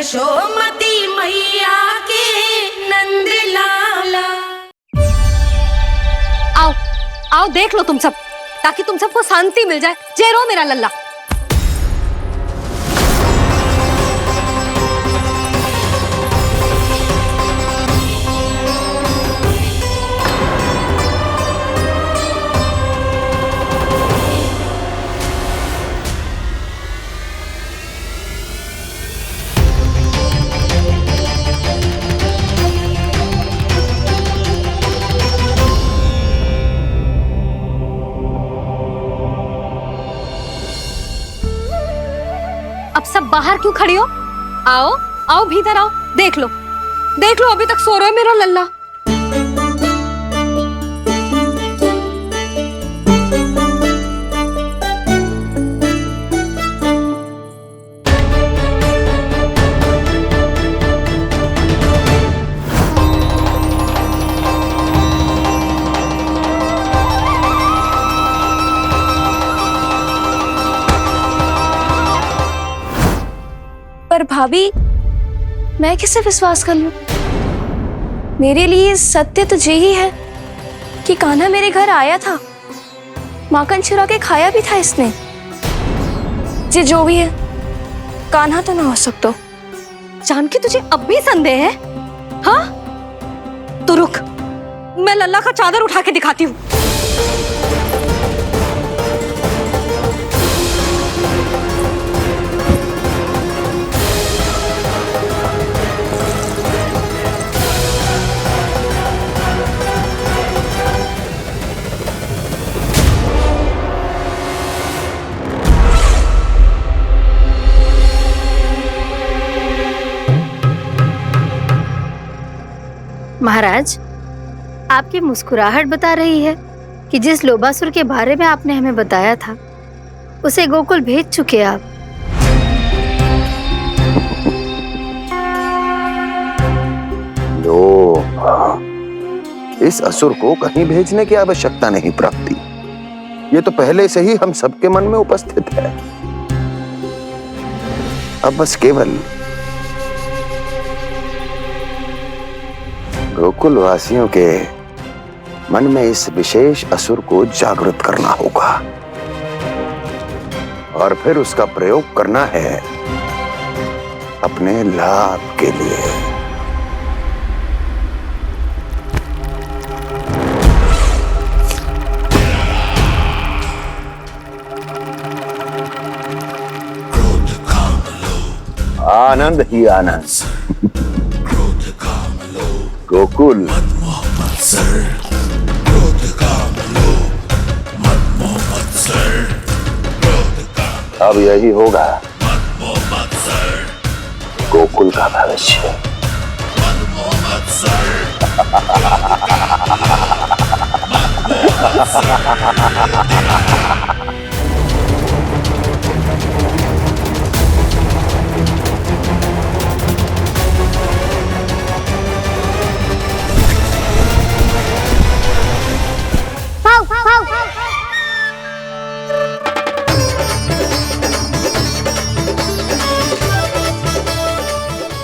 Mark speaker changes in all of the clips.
Speaker 1: यशोमती मैया के नंद लाला।
Speaker 2: आओ आओ देख लो तुम सब, ताकि तुम सबको शांति मिल जाए। जय रो मेरा लल्ला। अब सब बाहर क्यों खड़ी हो? आओ आओ भीतर आओ, देख लो अभी तक सो रहा है मेरा लल्ला।
Speaker 3: पर भाभी, मैं किसे विश्वास कर लूं? मेरे लिए सत्य तो यही है कि कान्हा मेरे घर आया था, माखन चुरा के खाया भी था इसने। जो भी है, कान्हा तो ना हो सकता।
Speaker 2: जानकी तुझे अब भी संदेह है? हाँ तो रुक, मैं लल्ला का चादर उठा के दिखाती हूँ।
Speaker 4: महाराज, आपकी मुस्कुराहट बता रही है कि जिस लोभासुर के बारे में आपने हमें बताया था, उसे गोकुल भेज चुके आप।
Speaker 5: इस असुर को कहीं भेजने की आवश्यकता नहीं प्राप्ति। ये तो पहले से ही हम सबके मन में उपस्थित है। अब बस केवल गोकुल वासियों के मन में इस विशेष असुर को जागृत करना होगा और फिर उसका प्रयोग करना है अपने लाभ के लिए। आनंद ही आनंद। गोकुल अब यही होगा गोकुल का भविष्य।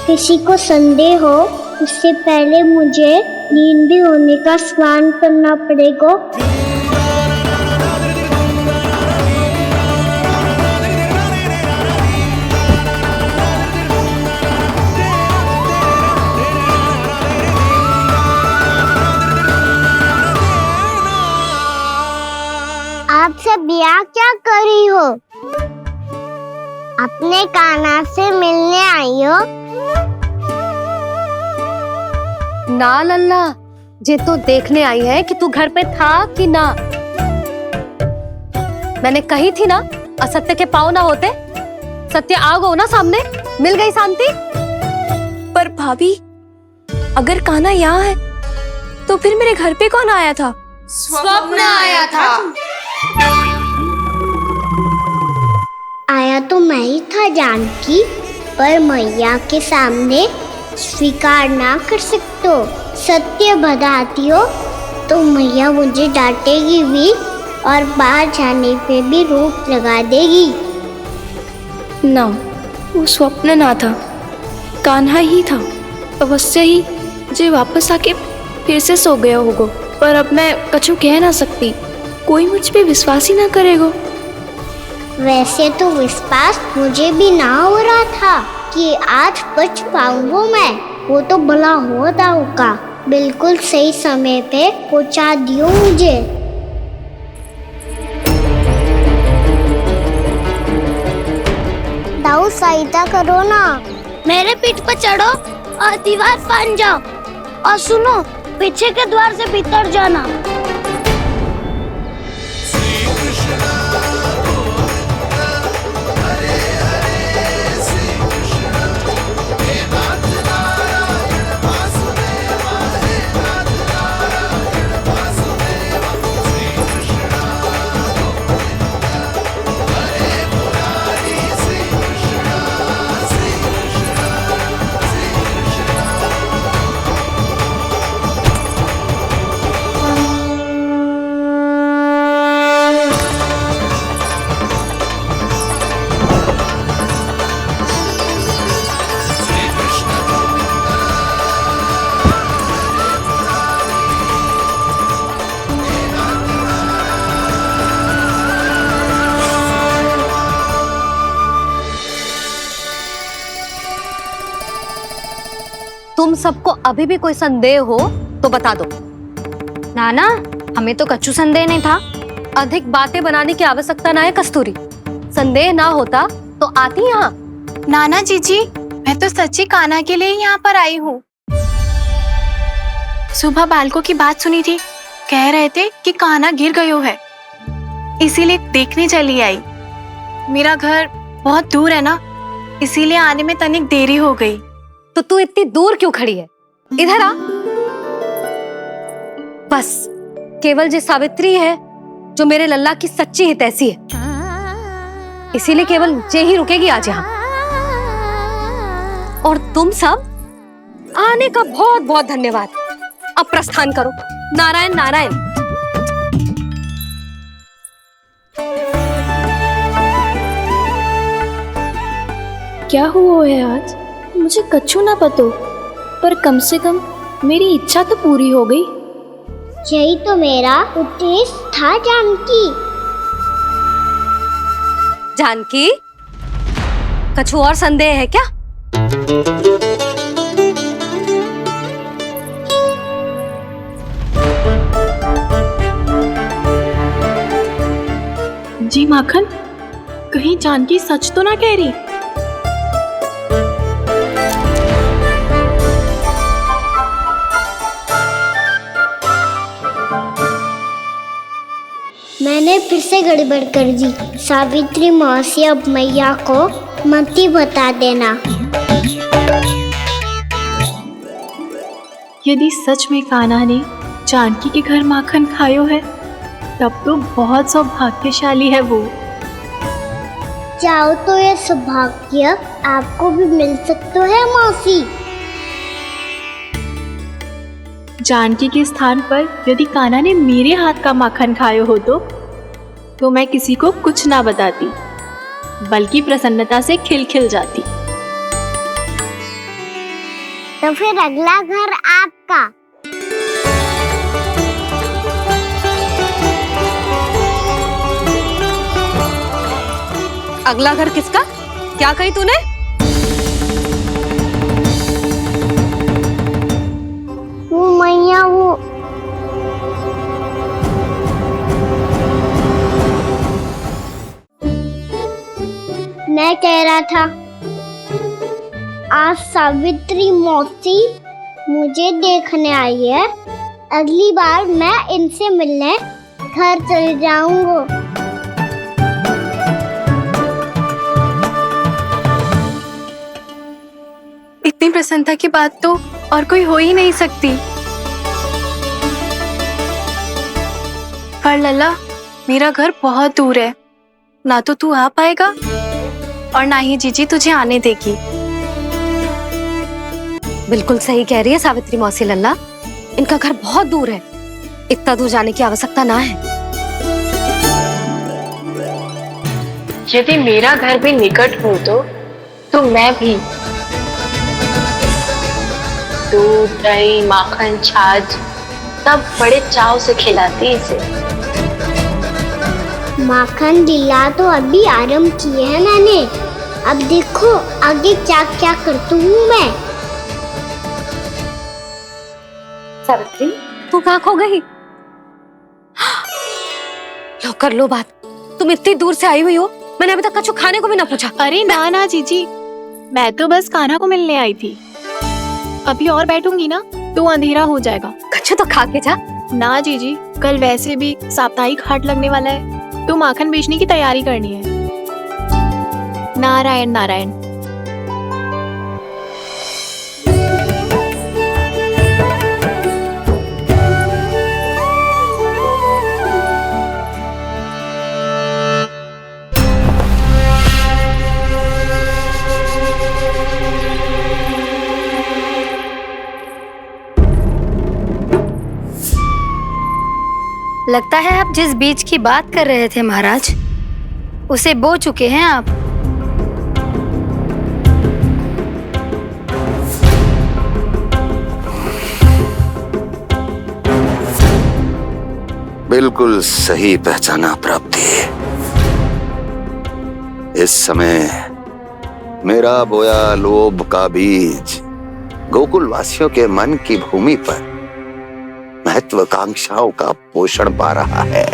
Speaker 6: किसी को संदेह हो, उससे पहले मुझे नींद भी होने का स्नान करना पड़ेगा। आप सब यहाँ क्या कर रही हो? अपने कान्हा से मिलने आई हो?
Speaker 2: ना लल्ला, जे तो देखने आई है कि तू घर पे था कि ना। मैंने कही थी ना, असत्य के पांव ना होते। सत्य आ गो ना सामने, मिल गई शांति।
Speaker 3: पर भाभी, अगर कान्हा यहाँ है तो फिर मेरे घर पे कौन आया था?
Speaker 1: स्वप्न आया था।
Speaker 6: आया तो मैं ही था जानकी, पर मैया के सामने स्वीकार ना कर सकते हो। सत्य बताती हो तो मैया मुझे डांटेगी भी और बाहर जाने पे भी रोक लगा देगी।
Speaker 3: ना, वो स्वप्न ना था, कान्हा ही था। अवश्य ही मुझे वापस आके फिर से सो गया होगा, पर अब मैं कछु कह ना सकती। कोई मुझ पे विश्वास ही ना करेगा।
Speaker 6: वैसे तो विश्वास मुझे भी ना हो रहा था कि आज बच पाऊंगा मैं। वो तो भला हो दाऊ का बिल्कुल सही समय पे पहुंचा दियो मुझे। दाऊ सहायता करो ना, मेरे पीठ पर चढ़ो और दीवार फांद जाओ, और सुनो पीछे के द्वार से भीतर जाना।
Speaker 2: तुम सबको अभी भी कोई संदेह हो तो बता दो।
Speaker 7: नाना, हमें तो कच्चू संदेह नहीं था।
Speaker 2: अधिक बातें बनाने की आवश्यकता ना है कस्तूरी। संदेह ना होता तो आती यहाँ।
Speaker 7: नाना जीजी, मैं तो सच्ची कान्हा के लिए यहाँ पर आई हूँ। सुबह बालकों की बात सुनी थी, कह रहे थे कि कान्हा गिर गयो है, इसीलिए देखने चली आई। मेरा घर बहुत दूर है ना, इसीलिए आने में तनिक देरी हो गई।
Speaker 2: तो तू इतनी दूर क्यों खड़ी है? इधर आ। बस केवल जे सावित्री है जो मेरे लल्ला की सच्ची हितैषी है, इसीलिए केवल जे ही रुकेगी आज यहाँ। और तुम सब आने का बहुत बहुत धन्यवाद। अब प्रस्थान करो। नारायण नारायण।
Speaker 3: क्या हुआ है आज? मुझे कछु ना पतो, पर कम से कम मेरी इच्छा तो पूरी हो गई।
Speaker 6: यही तो मेरा उद्देश्य था जानकी।
Speaker 2: जानकी, कछु और संदेह है क्या?
Speaker 7: जी माखन, कहीं जानकी सच तो ना कह रही?
Speaker 6: मैंने फिर से गड़बड़ कर दी। सावित्री मौसी अब मैया को मत ही बता देना।
Speaker 7: यदि सच में कान्हा ने जानकी के घर माखन खायो है, तब तो बहुत सौभाग्यशाली है वो।
Speaker 6: चाहो तो ये सौभाग्य आपको भी मिल सकता है मौसी।
Speaker 7: जानकी के स्थान पर यदि कान्हा ने मेरे हाथ का माखन खायो हो तो मैं किसी को कुछ ना बताती, बल्कि प्रसन्नता से खिलखिल जाती।
Speaker 6: तो फिर अगला घर आपका।
Speaker 2: अगला घर किसका? क्या कही तूने?
Speaker 6: वो मैया, वो मैं कह रहा था, आज सावित्री मौसी मुझे देखने आई है। अगली बार मैं इनसे मिलने घर चले जाऊंगा।
Speaker 7: इतनी प्रसन्नता की बात तो और कोई हो ही नहीं सकती। पर लल्ला, मेरा घर बहुत दूर है, ना तो तू आ पाएगा और ना ही जीजी तुझे आने देगी।
Speaker 2: बिल्कुल सही कह रही है सावित्री मौसी लल्ला, इनका घर बहुत दूर है, इतना दूर जाने की आवश्यकता ना है।
Speaker 7: यदि मेरा घर भी निकट हो तो मैं भी
Speaker 8: दूध, दही, माखन, छाछ सब बड़े चाव से खिलाती इसे।
Speaker 6: माखन दिला तो अभी आरंभ किए हैं मैंने, अब देखो आगे क्या क्या करती हूँ मैं।
Speaker 2: सावित्री, तू कहाँ खो गई? लो कर लो बात। तुम इतनी दूर से आई हुई हो, मैंने अभी तक कछु खाने को भी ना पूछा।
Speaker 7: अरे ना ना जीजी, मैं तो बस कान्हा को मिलने आई थी। अभी और बैठूंगी ना तो अंधेरा हो जाएगा।
Speaker 2: कछु तो खा के जा।
Speaker 7: ना जीजी, कल वैसे भी साप्ताहिक हाट लगने वाला है तो माखन बेचने की तैयारी करनी है। नारायण नारायण।
Speaker 4: लगता है आप जिस बीज की बात कर रहे थे महाराज, उसे बो चुके हैं आप।
Speaker 5: बिल्कुल सही पहचाना प्राप्ति। इस समय मेरा बोया लोभ का बीज गोकुल वासियों के मन की भूमि पर महत्वाकांक्षाओं का पोषण पा रहा है।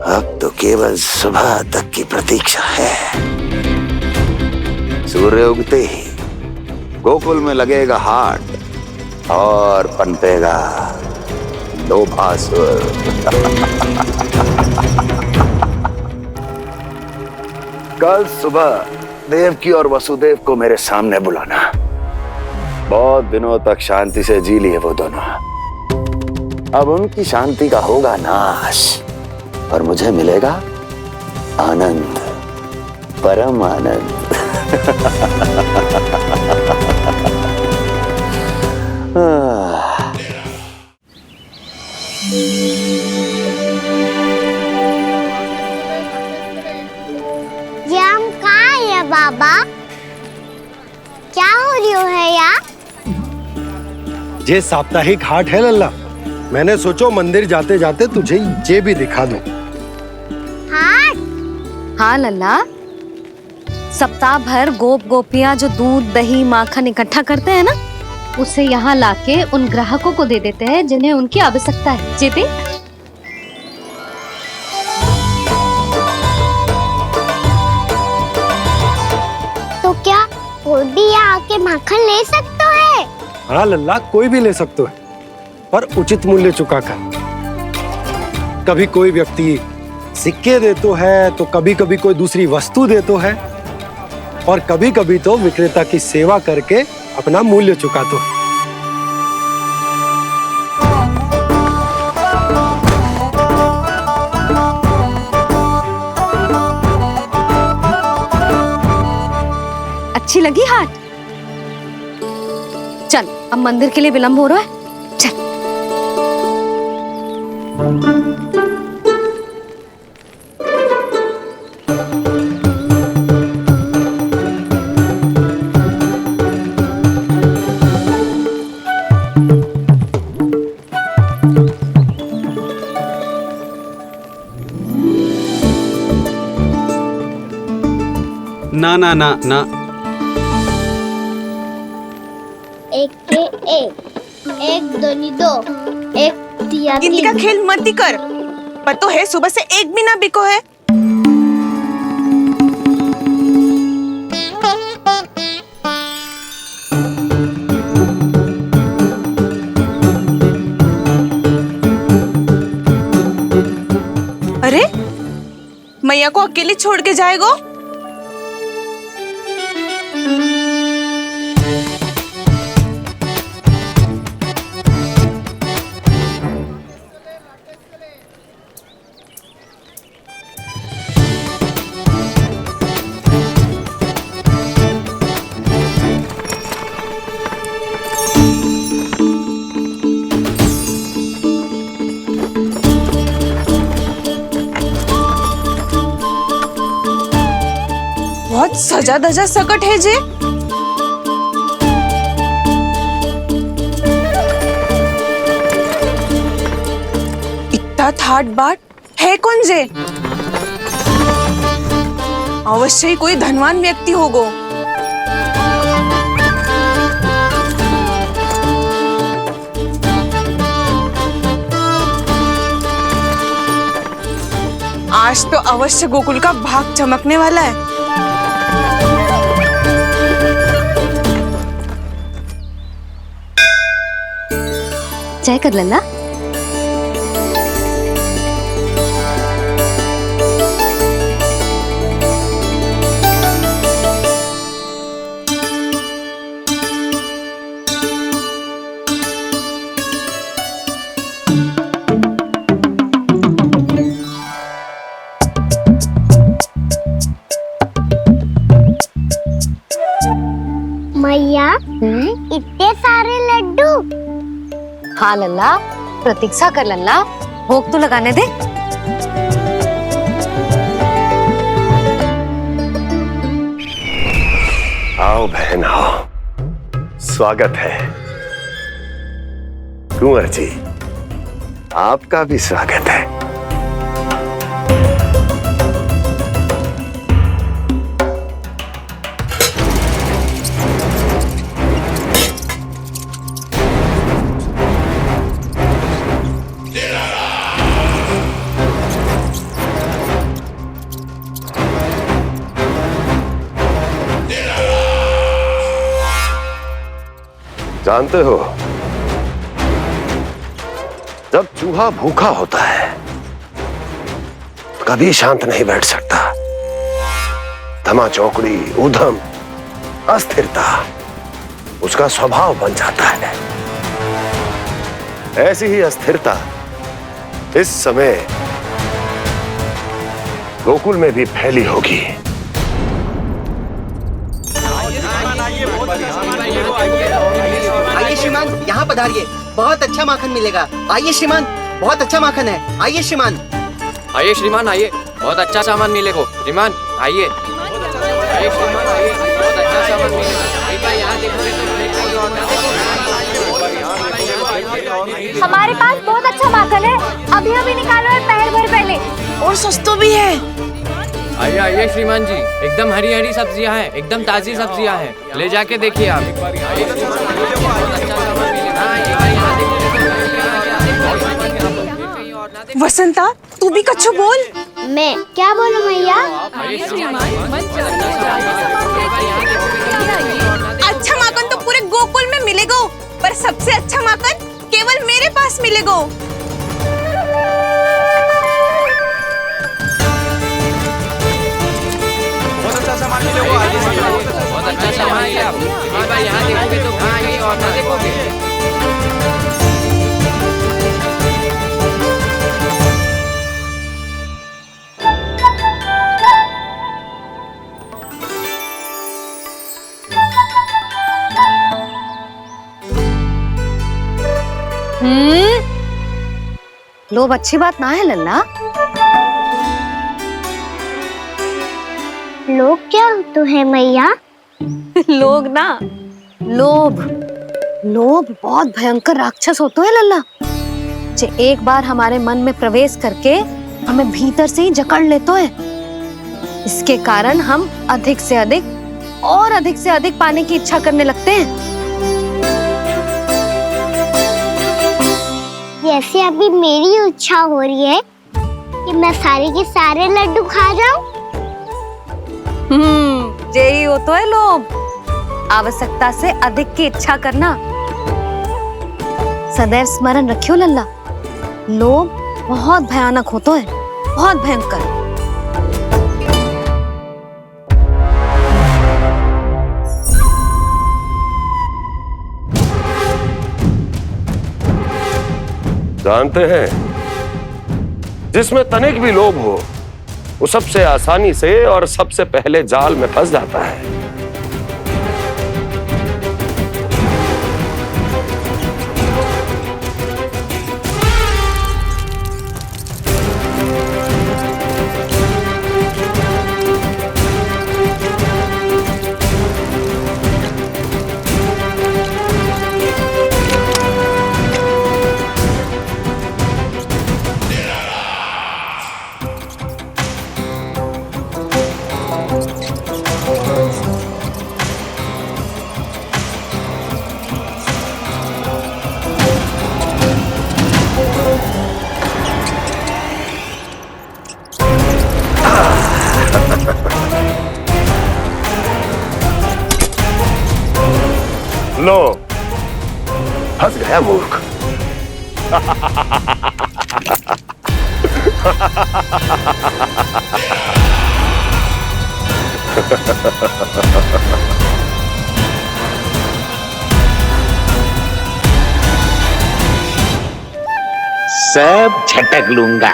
Speaker 5: अब तो केवल सुबह तक की प्रतीक्षा है। सूर्य उगते ही गोकुल में लगेगा हाट और पनपेगा लोभासुर। कल सुबह देवकी और वसुदेव को मेरे सामने बुलाना। बहुत दिनों तक शांति से जी लिए वो दोनों, अब उनकी शांति का होगा नाश और मुझे मिलेगा आनंद, परम आनंद।
Speaker 6: ये हम कहाँ है बाबा? क्या हो रही है यार?
Speaker 9: ये साप्ताहिक हाट है लल्ला। मैंने सोचो मंदिर जाते जाते तुझे ये भी दिखा दूं।
Speaker 6: हाट?
Speaker 2: हाँ लल्ला, सप्ताह भर गोप गोपियां जो दूध, दही, माखन इकट्ठा करते हैं ना, उसे यहाँ लाके उन ग्राहकों को दे देते हैं जिन्हें उनकी आवश्यकता है। जीती?
Speaker 6: तो क्या कोई भी यहाँ आके माखन ले सकता है?
Speaker 9: हाँ लल्ला, कोई भी ले सकते है, पर उचित मूल्य चुकाकर। कभी कोई व्यक्ति सिक्के देतो है तो कभी कभी कोई दूसरी वस्तु देतो है और कभी कभी तो विक्रेता की सेवा करके अपना मूल्य चुकातो है।
Speaker 2: अच्छी लगी हाट? चल, अब मंदिर के लिए विलंब हो रहा है, चल।
Speaker 10: ना ना ना ना,
Speaker 6: एक के एक दोनी दो, एक दिया
Speaker 1: गिनती का खेल मत ही कर। पतो है सुबह से एक भी ना बिको है। अरे मैया को अकेले छोड़ के जाएगो? बहुत सजा धजा सकट है जे। एवढा थाटबाट है कौन जे? अवश्य ही कोई धनवान व्यक्ति होगो। आज तो अवश्य गोकुल का भाग चमकने वाला है।
Speaker 2: चाय कर लल्ला।
Speaker 6: मैया इतने सारे लड्डू।
Speaker 2: हाँ लल्ला, प्रतीक्षा कर लल्ला, भोग तो लगाने दे।
Speaker 5: आओ बहन आओ, स्वागत है। कुंवर जी, आपका भी स्वागत है। जानते हो, जब चूहा भूखा होता है कभी शांत नहीं बैठ सकता। धमा चौकड़ी, उधम, अस्थिरता उसका स्वभाव बन जाता है। ऐसी ही अस्थिरता इस समय गोकुल में भी फैली होगी।
Speaker 11: आइए श्रीमान, यहाँ पधारिए, बहुत अच्छा माखन मिलेगा। आइए श्रीमान, बहुत अच्छा माखन है। आइए श्रीमान।
Speaker 12: आइए श्रीमान, आइए, बहुत अच्छा सामान मिलेगा। श्रीमान आइए, आइए श्रीमान, आइए, बहुत अच्छा सामान मिलेगा। एक बार यहाँ देखोगे तो
Speaker 2: हमारे पास बहुत अच्छा माखन है, अभी अभी निकालो है, पहर भर पहले,
Speaker 1: और सस्तो भी है।
Speaker 12: आइए आइए श्रीमान जी, एकदम हरी हरी सब्जियां हैं, एकदम ताजी सब्जियां हैं, ले जाके देखिए आप।
Speaker 1: वसंता, तू भी कछु बोल।
Speaker 6: मैं क्या बोलूं मैया?
Speaker 1: अच्छा माखन तो पूरे गोकुल में मिलेगा, पर सबसे अच्छा माखन केवल मेरे पास मिलेगा।
Speaker 12: बहुत अच्छा सामान है आप। एक बार यहाँ देखोगे तो कहाँ आगे और ना देखोगे।
Speaker 2: लोभ अच्छी बात ना है लल्ला।
Speaker 6: लोग क्या तो है मैया?
Speaker 2: लोग ना, लोभ, लोभ बहुत भयंकर राक्षस होता है लल्ला, जो एक बार हमारे मन में प्रवेश करके हमें भीतर से ही जकड़ लेता है। इसके कारण हम अधिक से अधिक और अधिक से अधिक पाने की इच्छा करने लगते हैं।
Speaker 6: जैसे अभी मेरी इच्छा हो रही है कि मैं सारे के सारे लड्डू खा जाऊं।
Speaker 2: यही होता है लोभ, आवश्यकता से अधिक की इच्छा करना। सदैव स्मरण रखियो लल्ला, लोभ बहुत भयानक होता है, बहुत भयंकर।
Speaker 5: जानते हैं, जिसमें तनिक भी लोभ हो वो सबसे आसानी से और सबसे पहले जाल में फंस जाता है। लो, फंस गया मूर्ख।
Speaker 13: सब झटक लूंगा।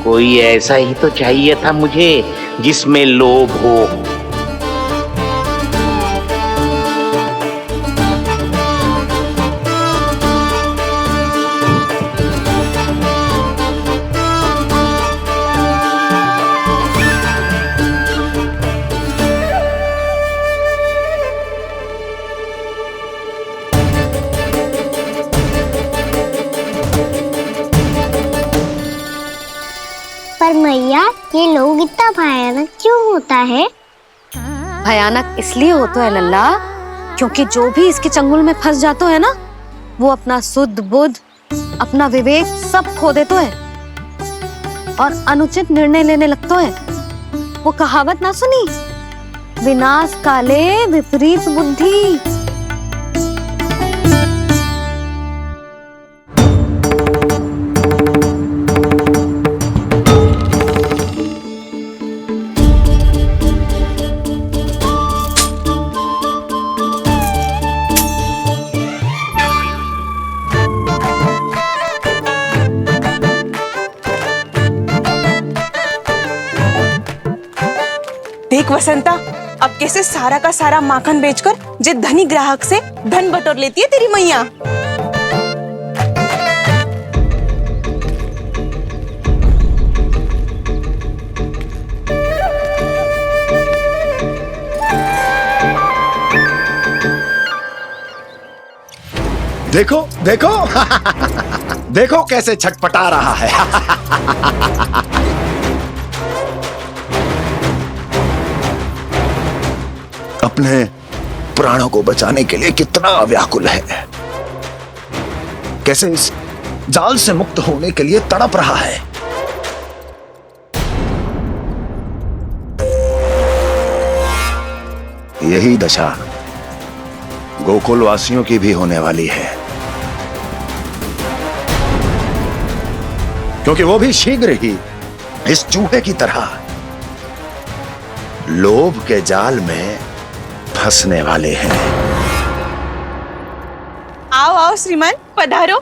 Speaker 13: कोई ऐसा ही तो चाहिए था मुझे जिसमें लोभ हो।
Speaker 6: पर मैया, ये लोग इतना भयानक क्यों होता है?
Speaker 2: भयानक इसलिए होता है लल्ला, क्योंकि जो भी इसके चंगुल में फंस जाता है ना, वो अपना शुद्ध बुद्ध, अपना विवेक सब खो देता है और अनुचित निर्णय लेने लगता है। वो कहावत ना सुनी, विनाश काले विपरीत बुद्धि।
Speaker 1: देख वसंता, अब कैसे सारा का सारा माखन बेचकर जे धनी ग्राहक से धन बटोर लेती है तेरी मैया।
Speaker 5: देखो देखो देखो कैसे छटपटा रहा है। अपने प्राणों को बचाने के लिए कितना व्याकुल है, कैसे इस जाल से मुक्त होने के लिए तड़प रहा है। यही दशा गोकुल वासियों की भी होने वाली है, क्योंकि वो भी शीघ्र ही इस चूहे की तरह लोभ के जाल में फंसने वाले हैं।
Speaker 1: आओ आओ श्रीमान, पधारो।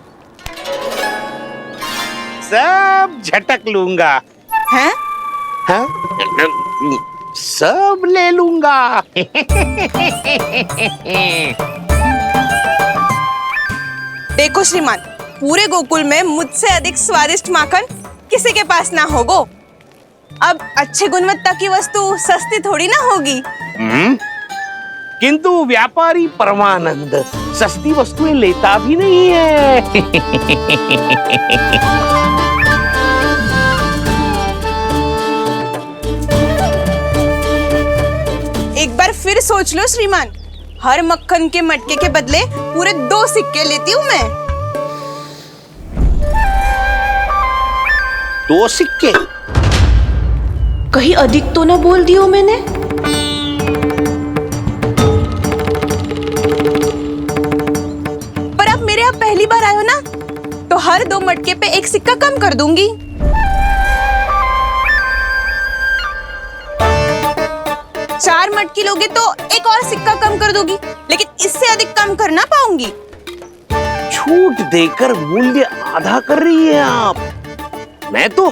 Speaker 13: सब झटक लूंगा।
Speaker 1: हैं?
Speaker 13: हाँ? सब ले लूंगा।
Speaker 1: देखो श्रीमान, पूरे गोकुल में मुझसे अधिक स्वादिष्ट माखन किसी के पास ना होगो। अब अच्छे गुणवत्ता की वस्तु सस्ती थोड़ी ना होगी।
Speaker 13: किंतु व्यापारी परमानंद सस्ती वस्तुएं लेता भी नहीं है।
Speaker 1: एक बार फिर सोच लो श्रीमान, हर मक्खन के मटके के बदले पूरे 2 सिक्के लेती हूँ मैं।
Speaker 13: 2 सिक्के?
Speaker 1: कहीं अधिक तो ना बोल दियो मैंने? पर आप मेरे यहाँ पहली बार आए हो ना, तो हर 2 मटके पे 1 सिक्का कम कर दूंगी। चार मटकी लोगे तो 1 और सिक्का कम कर दूंगी, लेकिन इससे अधिक कम कर ना पाऊंगी।
Speaker 13: छूट देकर मूल्य आधा कर रही है आप। मैं तो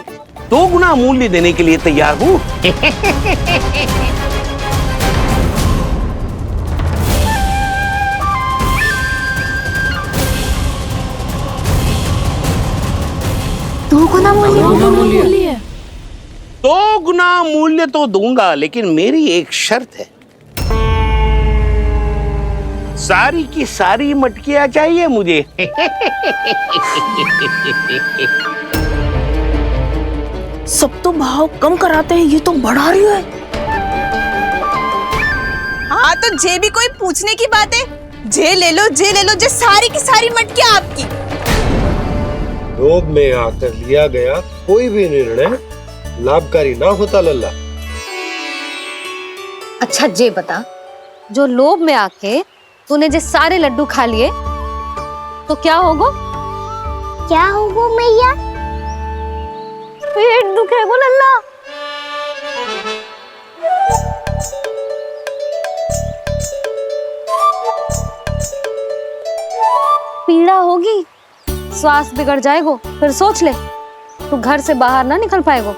Speaker 13: 2 गुना मूल्य देने के लिए तैयार हूँ।
Speaker 3: दो गुना मूल्य?
Speaker 13: 2 गुना मूल्य तो दूंगा, लेकिन मेरी एक शर्त है। सारी की सारी मटकियां चाहिए मुझे।
Speaker 1: सब तो भाव कम कराते हैं, ये तो बढ़ा रही है। हाँ तो जे भी कोई पूछने की बात है, जे ले लो, जे सारी की सारी मटकियां आपकी।
Speaker 9: लोभ में आकर लिया गया कोई भी निर्णय लाभकारी ना होता लल्ला।
Speaker 2: अच्छा जे बता, जो लोभ में आके तूने जो सारे लड्डू खा लिए तो क्या होगा?
Speaker 6: क्या होगा मैया?
Speaker 2: पेट दुखेगा लल्ला। पीड़ा होगी, स्वास्थ्य बिगड़ जाएगा, फिर सोच ले तू घर से बाहर ना निकल पाएगा।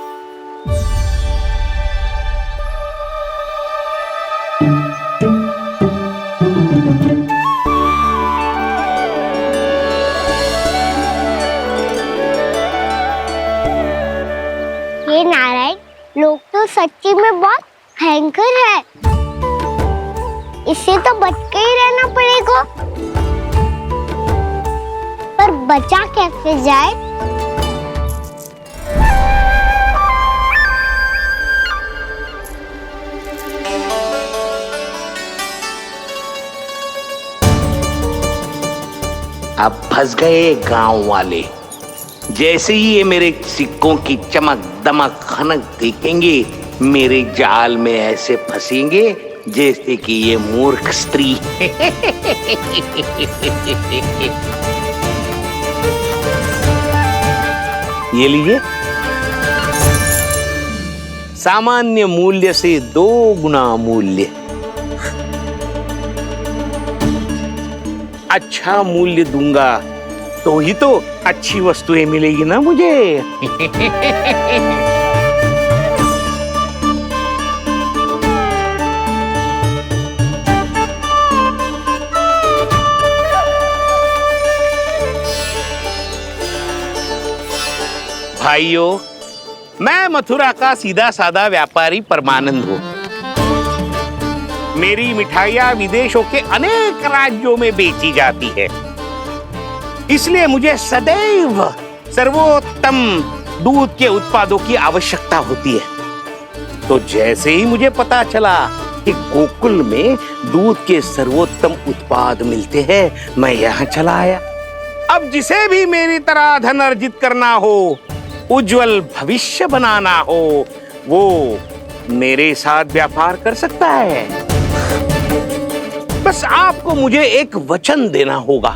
Speaker 6: ये नारायण लोग तो सच्ची में बहुत भयंकर है, इससे तो बच के ही रहना पड़ेगा। पर बचा कैसे जाए?
Speaker 13: अब फंस गए गांव वाले। जैसे ही ये मेरे सिक्कों की चमक दमक खनक देखेंगे, मेरे जाल में ऐसे फंसेंगे जैसे कि ये मूर्ख स्त्री। ये लीजिए, सामान्य मूल्य से 2 गुना मूल्य। अच्छा मूल्य दूंगा तो ही तो अच्छी वस्तुएं मिलेगी ना मुझे। भाइयों, मैं मथुरा का सीधा साधा व्यापारी परमानंद हूं। मेरी मिठाइयां विदेशों के अनेक राज्यों में बेची जाती है, इसलिए मुझे सदैव सर्वोत्तम दूध के उत्पादों की आवश्यकता होती है। तो जैसे ही मुझे पता चला कि गोकुल में दूध के सर्वोत्तम उत्पाद मिलते हैं, मैं यहाँ चला आया। अब जिसे भी मेरी तरह धन अर्जित करना हो, उज्जवल भविष्य बनाना हो, वो मेरे साथ व्यापार कर सकता है। बस आपको मुझे एक वचन देना होगा।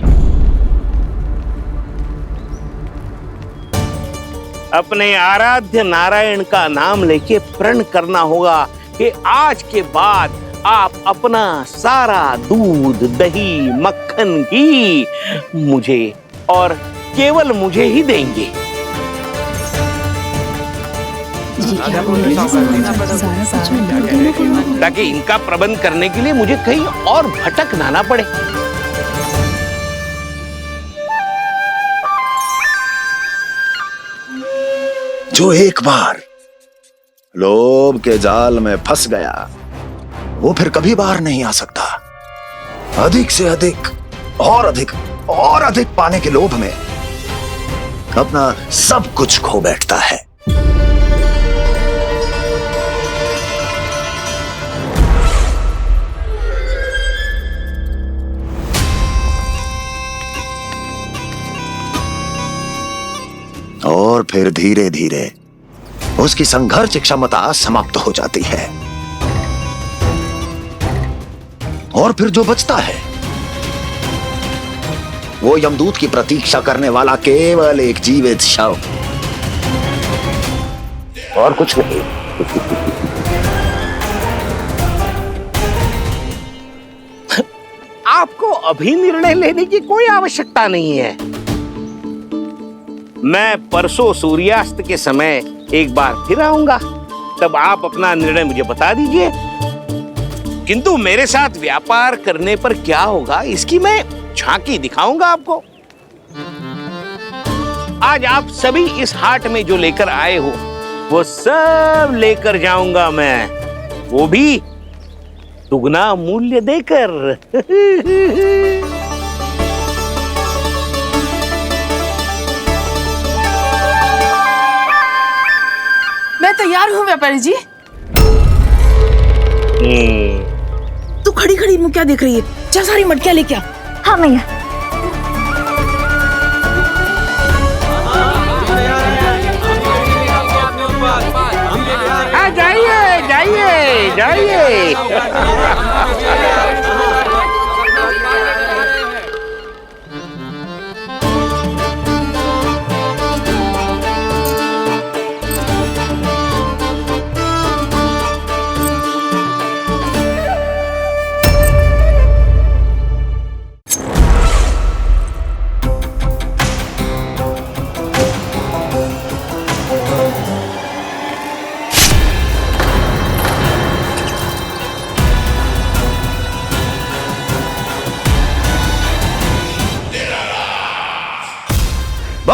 Speaker 13: अपने आराध्य नारायण का नाम लेके प्रण करना होगा कि आज के बाद आप अपना सारा दूध, दही, मक्खन, घी मुझे और केवल मुझे ही देंगे। ताकि इनका प्रबंध करने के लिए मुझे कहीं और भटकना ना पड़े।
Speaker 5: जो एक बार लोभ के जाल में फंस गया, वो फिर कभी बाहर नहीं आ सकता। अधिक से अधिक और अधिक और अधिक पाने के लोभ में अपना सब कुछ खो बैठता है। और फिर धीरे धीरे उसकी संघर्ष क्षमता समाप्त हो जाती है, और फिर जो बचता है वो यमदूत की प्रतीक्षा करने वाला केवल एक जीवित शव, और कुछ नहीं।
Speaker 13: आपको अभी निर्णय लेने की कोई आवश्यकता नहीं है। मैं परसों सूर्यास्त के समय एक बार फिर आऊंगा, तब आप अपना निर्णय मुझे बता दीजिए। किंतु मेरे साथ व्यापार करने पर क्या होगा, इसकी मैं झांकी दिखाऊंगा आपको। आज आप सभी इस हाट में जो लेकर आए हो, वो सब लेकर जाऊंगा मैं, वो भी दुगना मूल्य देकर।
Speaker 1: मैं तैयार हूँ व्यापारी जी।
Speaker 11: तू खड़ी खड़ी मुँह क्या देख रही है? चल सारी मटकियाँ लेके आ।
Speaker 3: हाँ मैया।
Speaker 13: जाइए जाइए जाइए।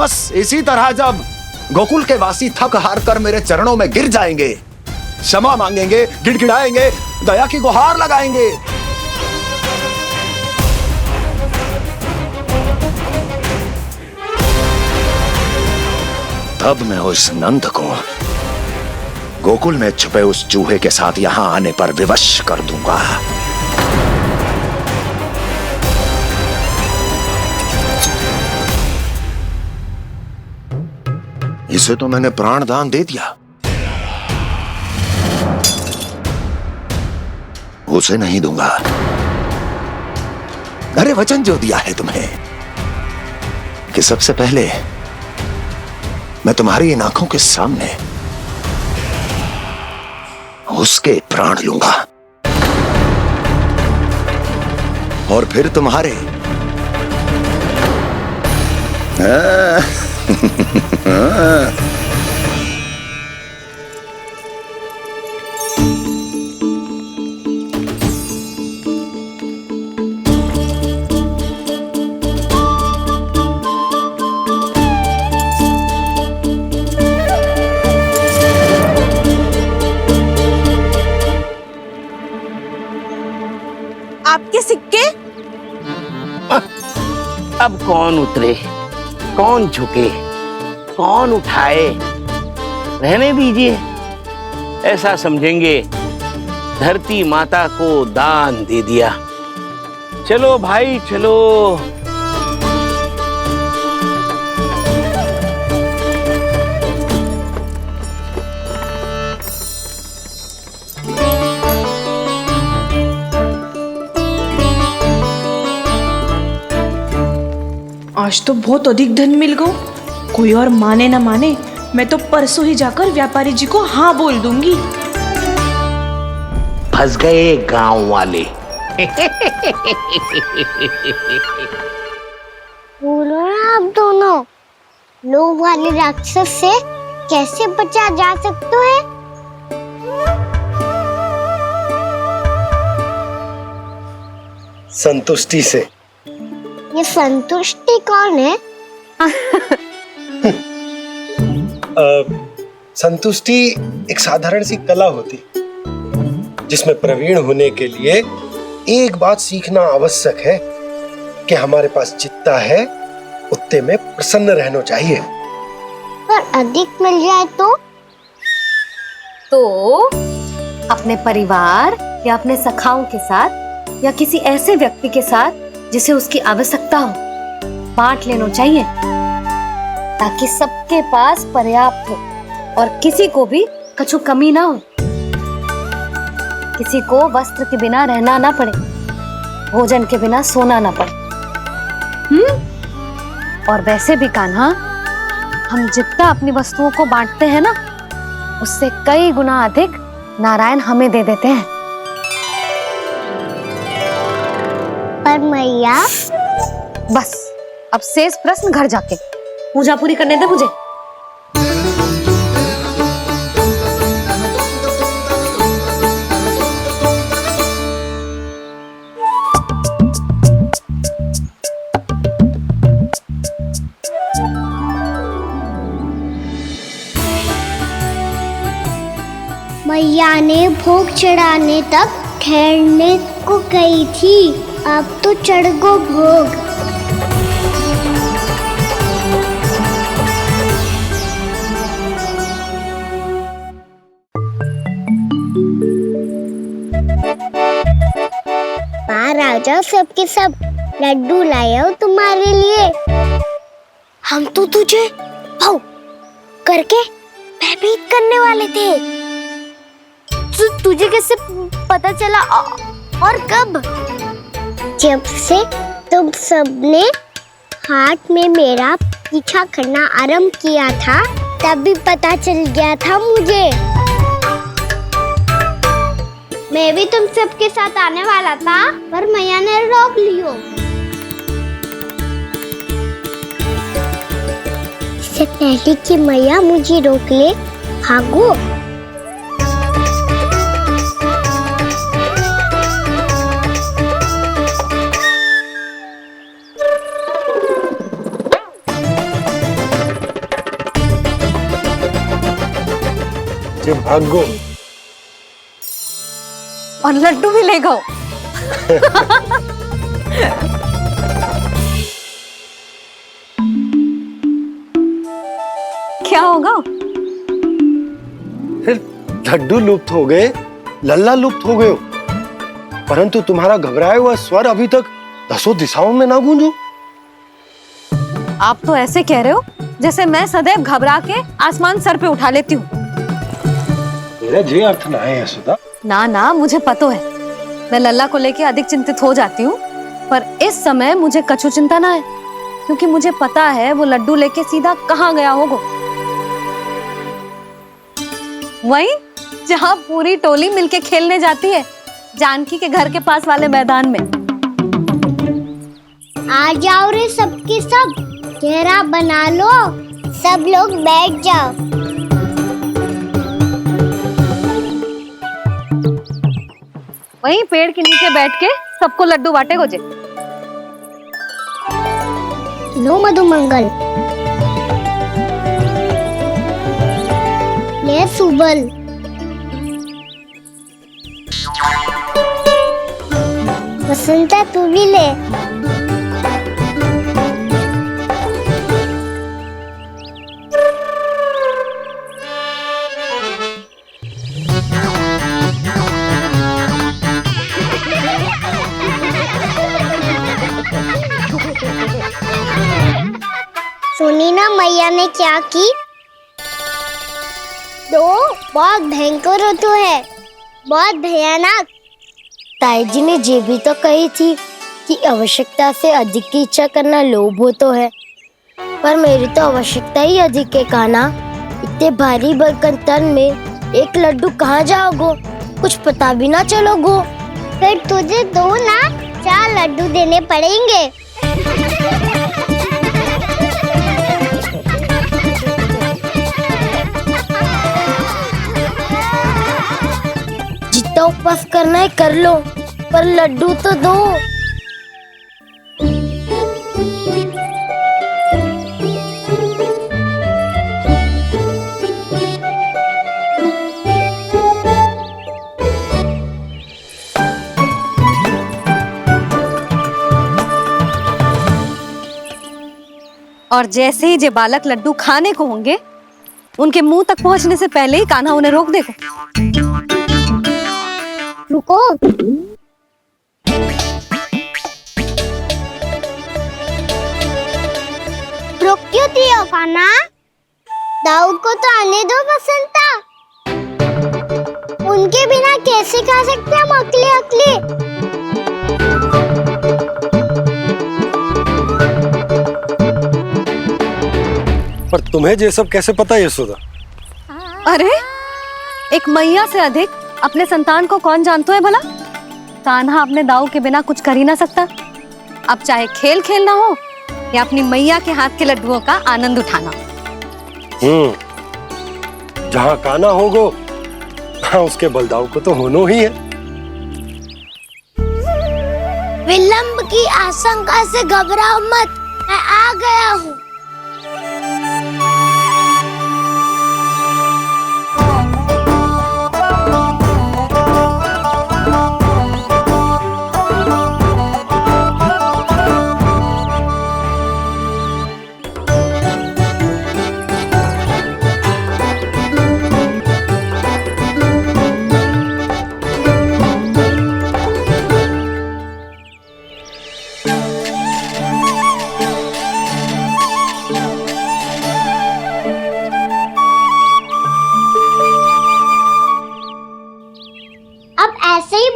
Speaker 5: बस इसी तरह जब गोकुल के वासी थक हार कर मेरे चरणों में गिर जाएंगे, क्षमा मांगेंगे, गिड़गिड़ाएंगे, दया की गुहार लगाएंगे, तब मैं उस नंद को गोकुल में छुपे उस चूहे के साथ यहां आने पर विवश कर दूंगा। इसे तो मैंने प्राण दान दे दिया, उसे नहीं दूंगा। अरे वचन जो दिया है तुम्हें कि सबसे पहले मैं तुम्हारी इन आंखों के सामने उसके प्राण लूंगा और फिर तुम्हारे।
Speaker 1: आपके सिक्के?
Speaker 13: अब कौन उतरे, कौन झुके, कौन उठाए, रहने दीजिए। ऐसा समझेंगे धरती माता को दान दे दिया। चलो भाई चलो।
Speaker 1: आज तो बहुत अधिक धन मिल गया। कोई और माने ना माने, मैं तो परसों ही जाकर व्यापारी जी को हाँ बोल दूंगी।
Speaker 13: फंस गए गांव वाले।
Speaker 6: बोलो ना आप दोनों, लोभ वाले राक्षस से कैसे बचा जा सकता है?
Speaker 9: संतुष्टि से।
Speaker 6: ये संतुष्टि कौन है?
Speaker 9: संतुष्टि एक साधारण सी कला होती जिसमें प्रवीण होने के लिए एक बात सीखना आवश्यक है कि हमारे पास जितना है उतने में प्रसन्न रहना चाहिए।
Speaker 6: पर अधिक मिल जाए
Speaker 2: तो अपने परिवार या अपने सखाओं के साथ या किसी ऐसे व्यक्ति के साथ जिसे उसकी आवश्यकता हो बांट लेना चाहिए, ताकि सबके पास पर्याप्त हो और किसी को भी कछु कमी ना हो, किसी को वस्त्र के बिना रहना ना पड़े, भोजन के बिना सोना ना पड़े। और वैसे भी कान्हा, हम जितना अपनी वस्तुओं को बांटते हैं ना, उससे कई गुना अधिक नारायण हमें दे देते हैं।
Speaker 6: पर मैया,
Speaker 2: बस अब शेष प्रश्न घर जाके पूजा पूरी करने दे मुझे।
Speaker 6: मैया ने भोग चढ़ाने तक ठहरने को कही थी, अब तो चढ़ गो भोग। राजा सबके सब लड्डू लाए हो तुम्हारे लिए। हम तो तुझे भाव करके भयभीत करने वाले थे। तुझे कैसे पता चला और कब? जब से तुम सबने हाथ में मेरा पीछा करना आरंभ किया था, तभी पता चल गया था मुझे। मैं भी तुम सबके साथ आने वाला था, पर मैया ने रोक लियो। इससे पहले कि मैया मुझे रोक ले, भागो।
Speaker 9: के भागो।
Speaker 2: और लड्डू भी ले गो। क्या होगा?
Speaker 9: लड्डू लुप्त हो गए, लल्ला लुप्त हो गए हो, परंतु तुम्हारा घबराया हुआ स्वर अभी तक 10 दिशाओं में ना गूंजो।
Speaker 2: आप तो ऐसे कह रहे हो जैसे मैं सदैव घबरा के आसमान सर पे उठा लेती हूँ।
Speaker 9: मेरा जे अर्थ ना है यशोदा।
Speaker 2: ना ना, मुझे पता है, मैं लल्ला को लेके अधिक चिंतित हो जाती हूँ, पर इस समय मुझे कछु चिंता ना है, क्योंकि मुझे पता है वो लड्डू लेके सीधा कहाँ गया होगा। वहीं जहाँ पूरी टोली मिलके खेलने जाती है, जानकी के घर के पास वाले मैदान में।
Speaker 6: आ जाओ रे सबके सब, घेरा बना लो, सब लोग बैठ जाओ।
Speaker 2: वहीं पेड़ के नीचे बैठ के सबको लड्डू बांटे गोजे।
Speaker 6: लो मधुमंगल, ले सुबल, वसंता तू भी ले। सुनी ना मैया ने क्या की? तो बहुत भयंकर ऋतु है, बहुत भयानक।
Speaker 14: ताई जी ने ये भी तो कही थी कि आवश्यकता से अधिक की इच्छा करना लोभ हो तो है, पर मेरी तो आवश्यकता ही अधिक है कान्हा। इतने भारी भरकम तन में एक लड्डू कहाँ जाओगो, कुछ पता भी ना चलोगो।
Speaker 6: फिर तुझे दो ना 4 लड्डू देने पड़ेंगे।
Speaker 14: जितना उपवास करना है कर लो, पर लड्डू तो दो।
Speaker 2: और जैसे ही जे बालक लड्डू खाने को होंगे, उनके मुंह तक पहुंचने से पहले ही कान्हा उन्हें रोक देगा।
Speaker 6: रुको, रोक क्यों दिया कान्हा? दाऊ को तो आने दो बसंता, उनके बिना कैसे खा सकते हम अकेले अकेले?
Speaker 9: पर तुम्हें ये सब कैसे पता है यशोदा?
Speaker 2: अरे, एक मैया से अधिक अपने संतान को कौन जानता है भला? कान्हा अपने दाऊ के बिना कुछ कर ही ना सकता। अब चाहे खेल खेलना हो या अपनी मैया के हाथ के लड्डुओं का आनंद उठाना।
Speaker 9: जहाँ कान्हा होगो, हाँ उसके बलदाऊ को तो होना ही है।
Speaker 14: विलंब की आशंका से घबराओ मत, मैं आ गया हूँ।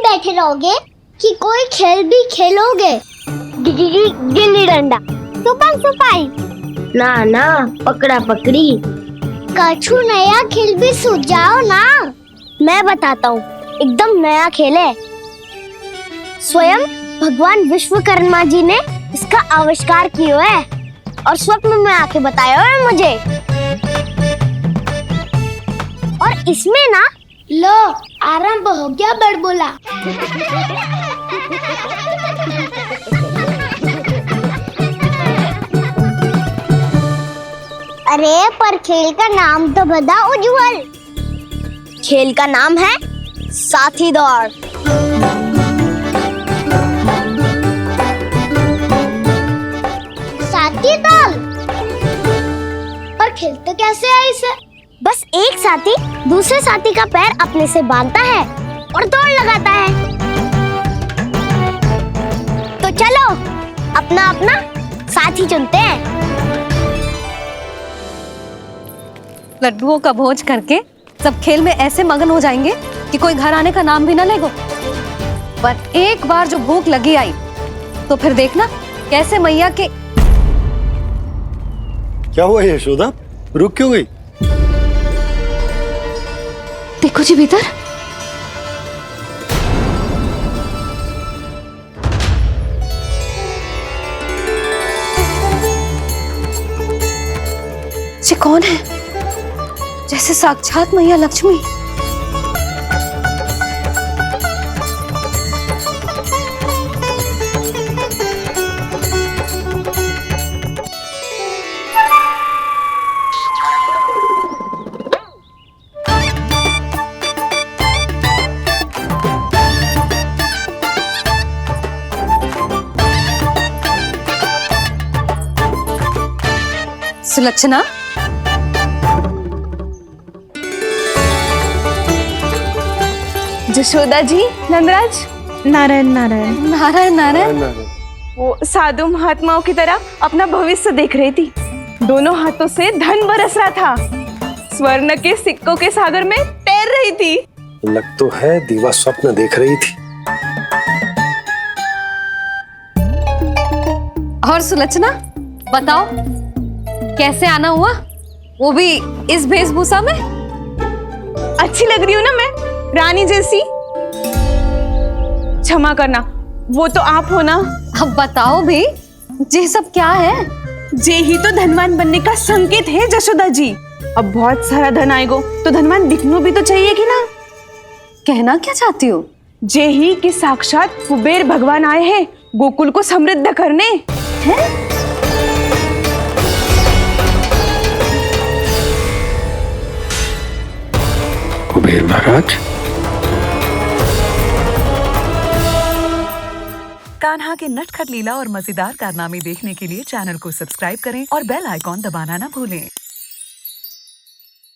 Speaker 6: बैठे रहोगे कि कोई खेल भी खेलोगे? गिल्ली डंडा, छुपन छुपाई,
Speaker 14: ना ना पकड़ा पकड़ी,
Speaker 6: कछु नया खेल भी सुझाओ ना।
Speaker 14: मैं बताता हूँ, एकदम नया खेल है। स्वयं भगवान विश्वकर्मा जी ने इसका आविष्कार किया है और स्वप्न में आके बताया है मुझे। और इसमें ना लो आरंभ हो गया बड़बोला।
Speaker 6: अरे पर खेल का नाम तो बता उज्जवल। खेल का नाम है साथी दौड़। साथी दौड़? और खेलते कैसे है इसे? बस एक साथी दूसरे साथी का पैर अपने से बांधता है और दौड़ लगाता है। तो चलो अपना अपना साथी चुनते हैं।
Speaker 2: लड्डुओं का भोज करके सब खेल में ऐसे मगन हो जाएंगे कि कोई घर आने का नाम भी ना लेगो। पर एक बार जो भूख लगी आई तो फिर देखना कैसे मैया के।
Speaker 9: क्या हुआ यशोदा, रुक क्यों गई?
Speaker 2: देखो जी भीतर। ये कौन है? जैसे साक्षात मैया लक्ष्मी। सुलक्षणा,
Speaker 1: जशोदा जी, नंदराज, नारायण नारायण
Speaker 2: नारायण नारायण।
Speaker 1: वो साधु महात्माओं की तरह अपना भविष्य देख रही थी। दोनों हाथों से धन बरस रहा था। स्वर्ण के सिक्कों के सागर में तैर रही थी।
Speaker 9: लग तो है दीवा स्वप्न देख रही थी।
Speaker 2: और सुलक्षणा बताओ कैसे आना हुआ, वो भी इस वेशभूषा में?
Speaker 1: अच्छी लग रही हूँ ना मैं, रानी जैसी? क्षमा करना, वो तो आप हो ना।
Speaker 2: अब बताओ भी ये सब क्या है?
Speaker 1: जे ही तो धनवान बनने का संकेत है जशोदा जी। अब बहुत सारा धन आएगो तो धनवान दिखना भी तो चाहिए कि ना।
Speaker 2: कहना क्या चाहती हो?
Speaker 1: जे ही कि साक्षात कुबेर भगवान आए हैं गोकुल को समृद्ध करने। हैं?
Speaker 9: कुबेर महाराज।
Speaker 15: कान्हा के नटखट लीला और मजेदार कारनामे देखने के लिए चैनल को सब्सक्राइब करें और बेल आइकॉन दबाना ना भूलें।